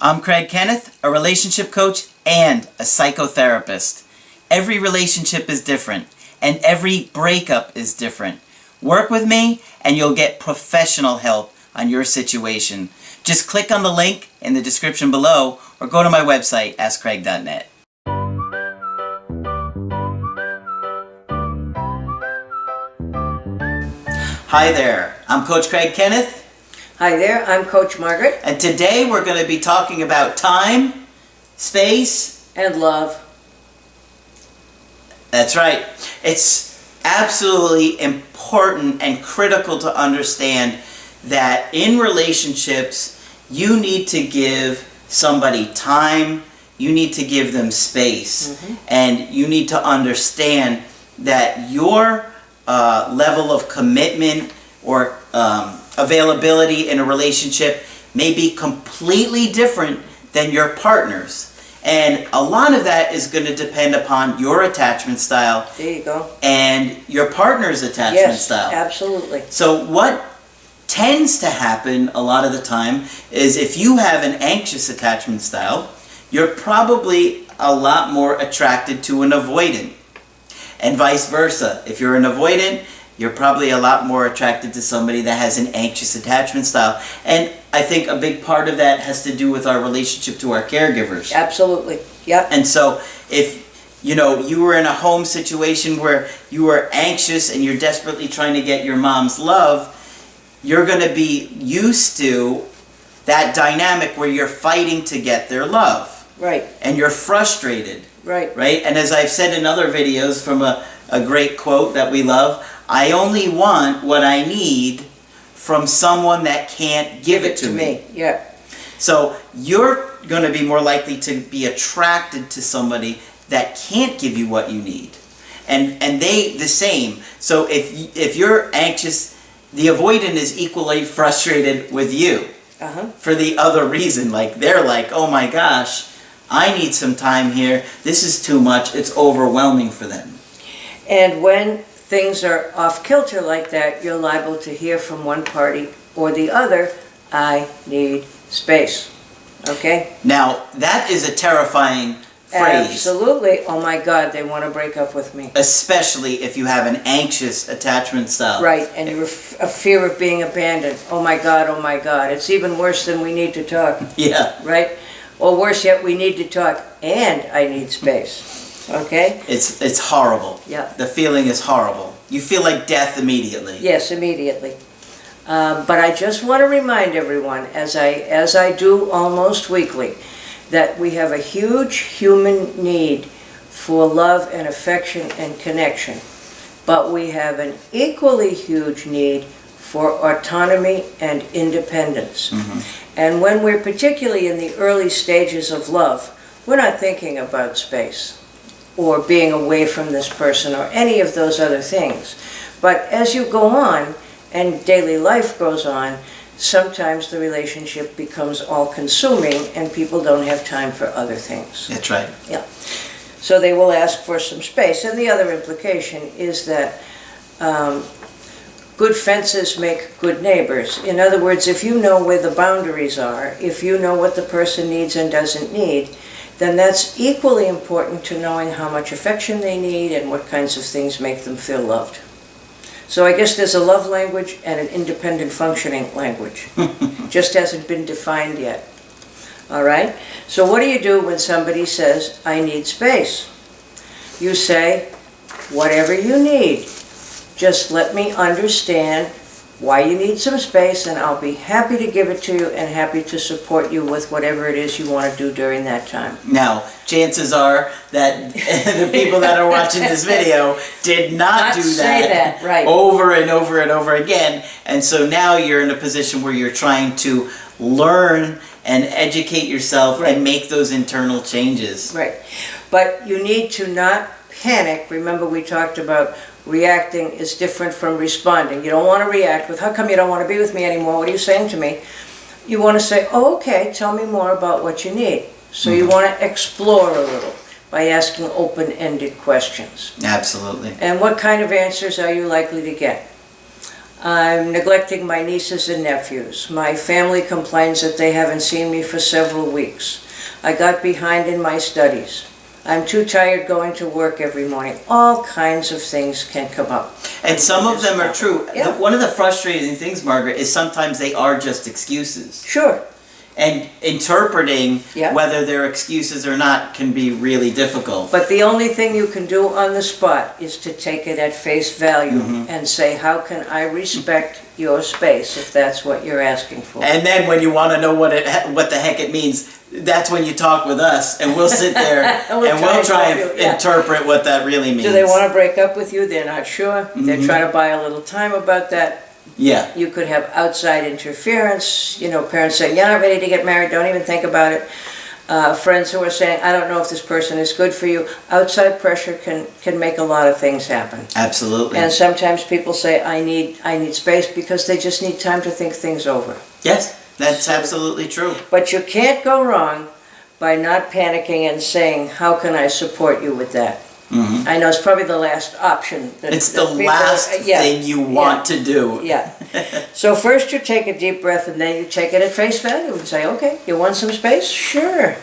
I'm Craig Kenneth, a relationship coach and a psychotherapist. Every relationship is different, and every breakup is different. Work with me, and you'll get professional help on your situation. Just click on the link in the description below, or go to my website, askcraig.net. Hi there, I'm Coach Craig Kenneth. Hi there, I'm Coach Margaret. And today we're going to be talking about time, space, and love. That's right. It's absolutely important and critical to understand that in relationships, you need to give somebody time, you need to give them space, and you need to understand that your level of commitment or availability in a relationship may be completely different than your partner's. And a lot of that is going to depend upon your attachment style. There you go. And your partner's attachment style. Yes, absolutely. So what tends to happen a lot of the time is if you have an anxious attachment style, you're probably a lot more attracted to an avoidant. And vice versa. If you're an avoidant, you're probably a lot more attracted to somebody that has an anxious attachment style. And I think a big part of that has to do with our relationship to our caregivers. Absolutely. Yep. And so if you were in a home situation where you were anxious and you're desperately trying to get your mom's love, you're going to be used to that dynamic where you're fighting to get their love. Right. And you're frustrated. Right. Right? And as I've said in other videos from a great quote that we love, I only want what I need from someone that can't give it to me. Yeah. So you're going to be more likely to be attracted to somebody that can't give you what you need. And they the same. So if you're anxious, the avoidant is equally frustrated with you for the other reason. Like they're like, oh my gosh, I need some time here. This is too much. It's overwhelming for them. And when things are off kilter like that, you're liable to hear from one party or the other, I need space. Okay? Now, that is a terrifying phrase. Absolutely. Oh my God, they want to break up with me. Especially if you have an anxious attachment style. Right, and you're a fear of being abandoned. Oh my God, oh my God. It's even worse than we need to talk. Yeah. Right? Or worse yet, we need to talk and I need space. Okay? It's horrible. Yeah. The feeling is horrible. You feel like death immediately. Yes, immediately. But I just want to remind everyone, as I do almost weekly, that we have a huge human need for love and affection and connection. But we have an equally huge need for autonomy and independence. And when we're particularly in the early stages of love, we're not thinking about space or being away from this person or any of those other things. But as you go on and daily life goes on, sometimes the relationship becomes all-consuming and people don't have time for other things. That's right. Yeah. So they will ask for some space. And the other implication is that good fences make good neighbors. In other words, if you know where the boundaries are, if you know what the person needs and doesn't need, then that's equally important to knowing how much affection they need and what kinds of things make them feel loved. So I guess there's a love language and an independent functioning language. Just hasn't been defined yet. All right? So what do you do when somebody says, I need space? You say, whatever you need. Just let me understand why you need some space, and I'll be happy to give it to you and happy to support you with whatever it is you want to do during that time. Now, chances are that the people that are watching this video did not do that, right, over and over and over again. And so now you're in a position where you're trying to learn and educate yourself and make those internal changes. Right. But you need to not panic. Remember, we talked about reacting is different from responding. You don't want to react with, how come you don't want to be with me anymore? What are you saying to me? You want to say, oh, okay, tell me more about what you need. So you want to explore a little by asking open-ended questions. Absolutely. And what kind of answers are you likely to get? I'm neglecting my nieces and nephews. My family complains that they haven't seen me for several weeks. I got behind in my studies. I'm too tired going to work every morning. All kinds of things can come up. And some of them are true. Yeah. One of the frustrating things, Margaret, is sometimes they are just excuses. Sure. And interpreting Yeah. whether they're excuses or not can be really difficult. But the only thing you can do on the spot is to take it at face value and say, how can I respect your space if that's what you're asking for? And then when you want to know what the heck it means, that's when you talk with us, and we'll sit there and we'll try and interpret what that really means. Do they want to break up with you? They're not sure. They're trying to buy a little time about that. Yeah. You could have outside interference. You know, parents saying, you're not ready to get married, don't even think about it. Friends who are saying, I don't know if this person is good for you. Outside pressure can make a lot of things happen. Absolutely. And sometimes people say, I need space because they just need time to think things over. Yes, that's absolutely true. But you can't go wrong by not panicking and saying, how can I support you with that? I know it's probably the last option. It's the last thing you want to do. Yeah. So first you take a deep breath and then you take it at face value and say, okay, you want some space? Sure.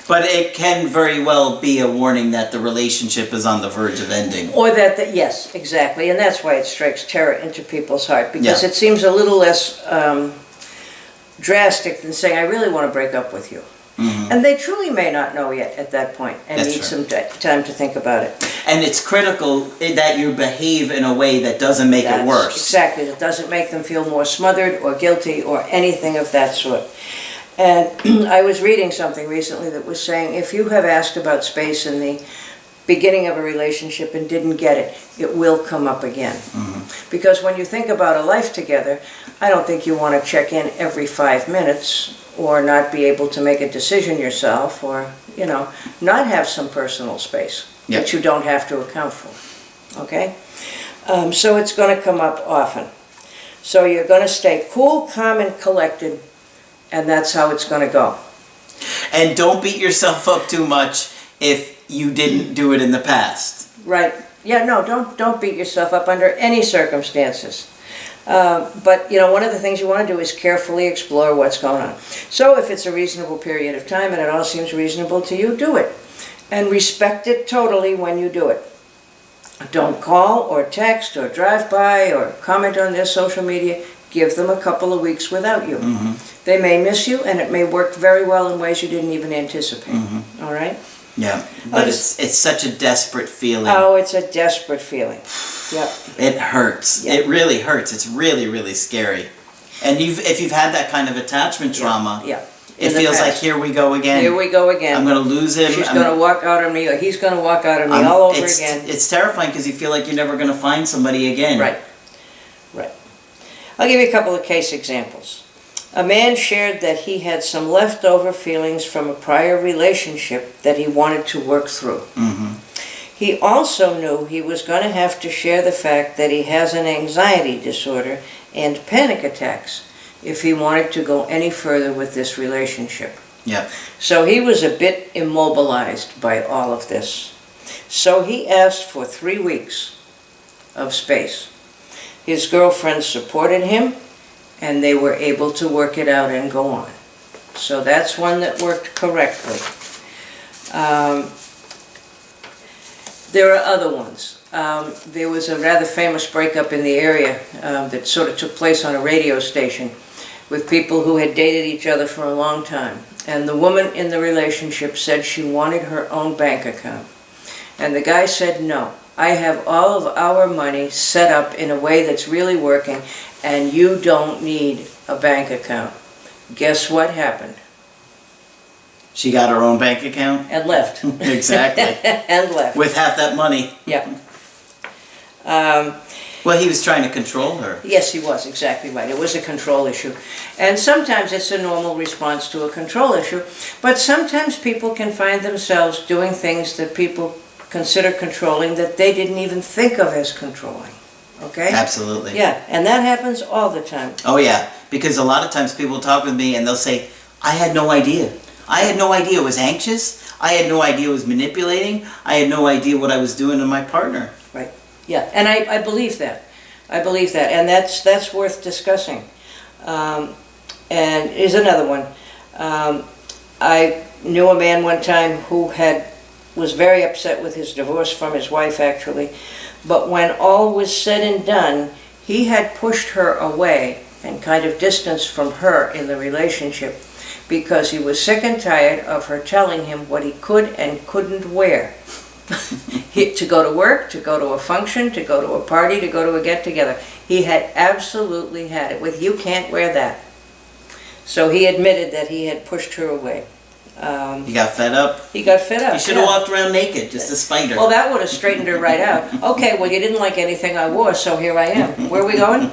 But it can very well be a warning that the relationship is on the verge of ending. Or that, yes, exactly. And that's why it strikes terror into people's heart, because Yeah. it seems a little less drastic than saying, I really want to break up with you. And they truly may not know yet at that point and That's need true. some time to think about it. And it's critical that you behave in a way that doesn't make it worse. Exactly. That doesn't make them feel more smothered or guilty or anything of that sort. And I was reading something recently that was saying if you have asked about space in the beginning of a relationship and didn't get it, it will come up again. Because when you think about a life together, I don't think you want to check in every 5 minutes or not be able to make a decision yourself or, you know, not have some personal space that you don't have to account for. Okay? So it's going to come up often. So you're going to stay cool, calm, and collected, and that's how it's going to go. And don't beat yourself up too much if you didn't do it in the past. Right. Yeah, no, don't beat yourself up under any circumstances. But, you know, one of the things you want to do is carefully explore what's going on. So if it's a reasonable period of time and it all seems reasonable to you, do it. And respect it totally when you do it. Don't call or text or drive by or comment on their social media. Give them a couple of weeks without you. They may miss you, and it may work very well in ways you didn't even anticipate. All right? Yeah, but it's such a desperate feeling. Oh, it's a desperate feeling. Yeah. It hurts. Yeah. It really hurts. It's really, really scary. And if you've had that kind of attachment trauma, it feels like here we go again. Here we go again. I'm going to lose him. She's going to walk out on me, or he's going to walk out on me all over again. It's terrifying because you feel like you're never going to find somebody again. Right. Right. I'll give you a couple of case examples. A man shared that he had some leftover feelings from a prior relationship that he wanted to work through. He also knew he was going to have to share the fact that he has an anxiety disorder and panic attacks if he wanted to go any further with this relationship. Yeah. So he was a bit immobilized by all of this. So he asked for 3 weeks of space. His girlfriend supported him, and they were able to work it out and go on. So that's one that worked correctly. There are other ones. There was a rather famous breakup in the area that sort of took place on a radio station with people who had dated each other for a long time. And the woman in the relationship said she wanted her own bank account. And the guy said, no, I have all of our money set up in a way that's really working, and you don't need a bank account. Guess what happened? She got her own bank account? And left. Exactly. And left. With half that money. Yeah. Well, he was trying to control her. Yes, he was, exactly right. It was a control issue. And sometimes it's a normal response to a control issue, but sometimes people can find themselves doing things that people consider controlling that they didn't even think of as controlling. Okay? Absolutely. Yeah, and that happens all the time. Oh, yeah. Because a lot of times people talk with me and they'll say, I had no idea. I had no idea I was anxious. I had no idea I was manipulating. I had no idea what I was doing to my partner. Right. Yeah, and I believe that. I believe that, and that's worth discussing. And here's another one. I knew a man one time who was very upset with his divorce from his wife, actually. But when all was said and done, he had pushed her away and kind of distanced from her in the relationship because he was sick and tired of her telling him what he could and couldn't wear. To go to work, to go to a function, to go to a party, to go to a get-together. He had absolutely had it with, you can't wear that. So he admitted that he had pushed her away. He got fed up? He got fed up, He should have walked around naked, just a spider. Well, that would have straightened her right out. Okay, well, you didn't like anything I wore, so here I am. Where are we going?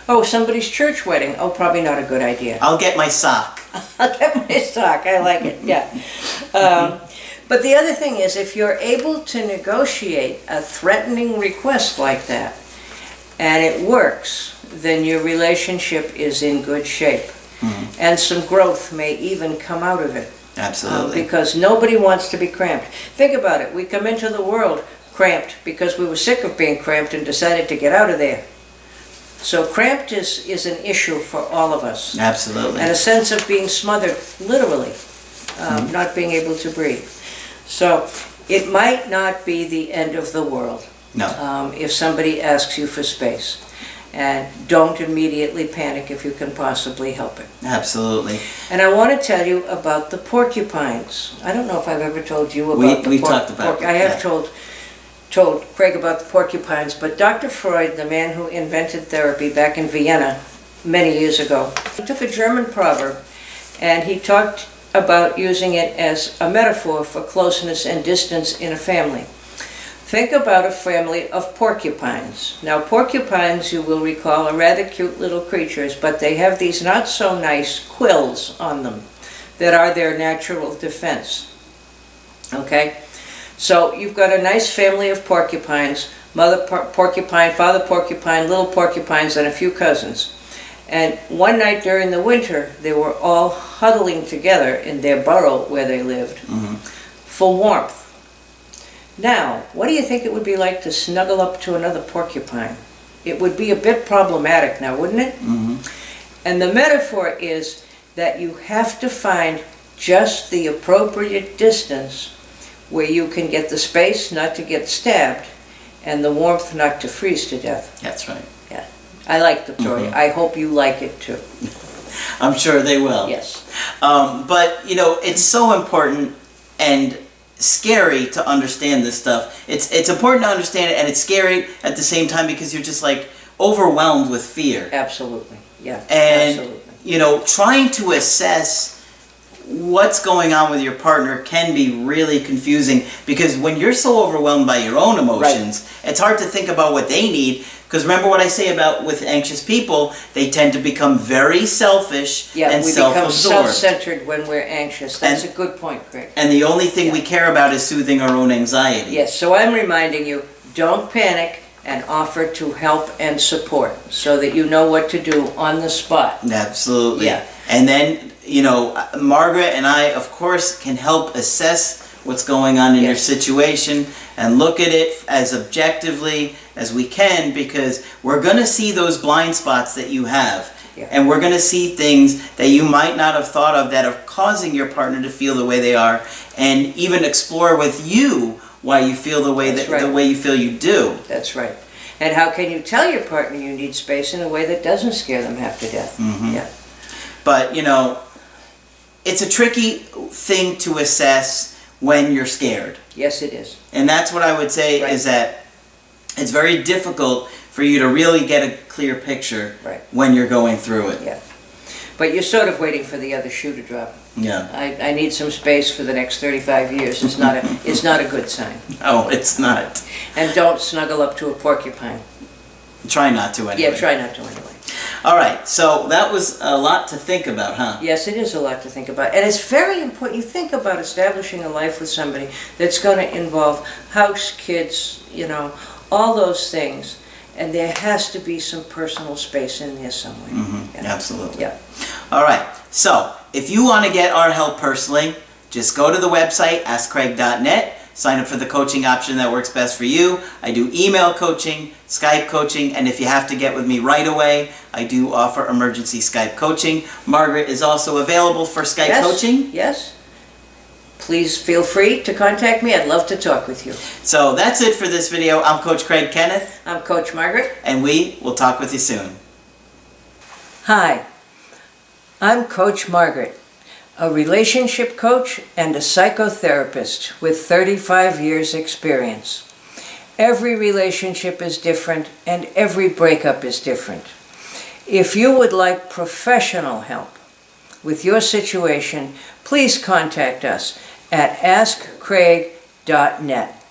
Oh, somebody's church wedding. Oh, probably not a good idea. I'll get my sock. I'll get my sock. I like it, yeah. But the other thing is, if you're able to negotiate a threatening request like that, and it works, then your relationship is in good shape. Mm-hmm. And some growth may even come out of it. Absolutely. Because nobody wants to be cramped. Think about it. We come into the world cramped because we were sick of being cramped and decided to get out of there. So cramped is an issue for all of us. Absolutely. And a sense of being smothered, literally, not being able to breathe. So it might not be the end of the world. No. If somebody asks you for space. And don't immediately panic if you can possibly help it. Absolutely. And I want to tell you about the porcupines. I don't know if I've ever told you about the we talked about I have told Craig about the porcupines, but Dr. Freud, the man who invented therapy back in Vienna many years ago, he took a German proverb and he talked about using it as a metaphor for closeness and distance in a family. Think about a family of porcupines. Now, porcupines, you will recall, are rather cute little creatures, but they have these not so nice quills on them that are their natural defense. Okay? So you've got a nice family of porcupines, mother porcupine, father porcupine, little porcupines, and a few cousins. And one night during the winter, they were all huddling together in their burrow where they lived for warmth. Now, what do you think it would be like to snuggle up to another porcupine? It would be a bit problematic now, wouldn't it? Mm-hmm. And the metaphor is that you have to find just the appropriate distance where you can get the space not to get stabbed and the warmth not to freeze to death. That's right. Yeah. I like the story. I hope you like it too. I'm sure they will. Yes. But, you know, it's so important and scary to understand this stuff. It's important to understand it, and it's scary at the same time because you're just like overwhelmed with fear. Absolutely. Yeah. And absolutely. You know, trying to assess what's going on with your partner can be really confusing because when you're so overwhelmed by your own emotions, it's hard to think about what they need. Because remember what I say about with anxious people, they tend to become very selfish and self-absorbed. Yeah, we become self-centered when we're anxious. That's a good point, Craig. And the only thing we care about is soothing our own anxiety. Yes, so I'm reminding you, don't panic and offer to help and support so that you know what to do on the spot. Absolutely. Yeah. And then, you know, Margaret and I, of course, can help assess what's going on in your situation and look at it as objectively as we can because we're going to see those blind spots that you have. Yeah. And we're going to see things that you might not have thought of that are causing your partner to feel the way they are and even explore with you why you feel the way the way you feel you do. That's right. And how can you tell your partner you need space in a way that doesn't scare them half to death? Mm-hmm. Yeah. But, you know, it's a tricky thing to assess when you're scared. Yes, it is. And that's what I would say is that it's very difficult for you to really get a clear picture when you're going through it. Yeah. But you're sort of waiting for the other shoe to drop. Yeah. I need some space for the next 35 years. It's not a good sign. Oh, it's not. And don't snuggle up to a porcupine. Try not to anyway. Yeah, try not to anyway. All right, so that was a lot to think about, huh? Yes, it is a lot to think about. And it's very important. You think about establishing a life with somebody that's going to involve house, kids, you know, all those things. And there has to be some personal space in there somewhere. Mm-hmm. Yeah. Absolutely. Yeah. All right, so if you want to get our help personally, just go to the website, askcraig.net. sign up for the coaching option that works best for you. I do email coaching, Skype coaching, and if you have to get with me right away, I do offer emergency Skype coaching. Margaret is also available for Skype coaching. Yes. Please feel free to contact me. I'd love to talk with you. So that's it for this video. I'm Coach Craig Kenneth. I'm Coach Margaret. And we will talk with you soon. Hi, I'm Coach Margaret, a relationship coach and a psychotherapist with 35 years experience. Every relationship is different and every breakup is different. If you would like professional help with your situation, please contact us at askcraig.net.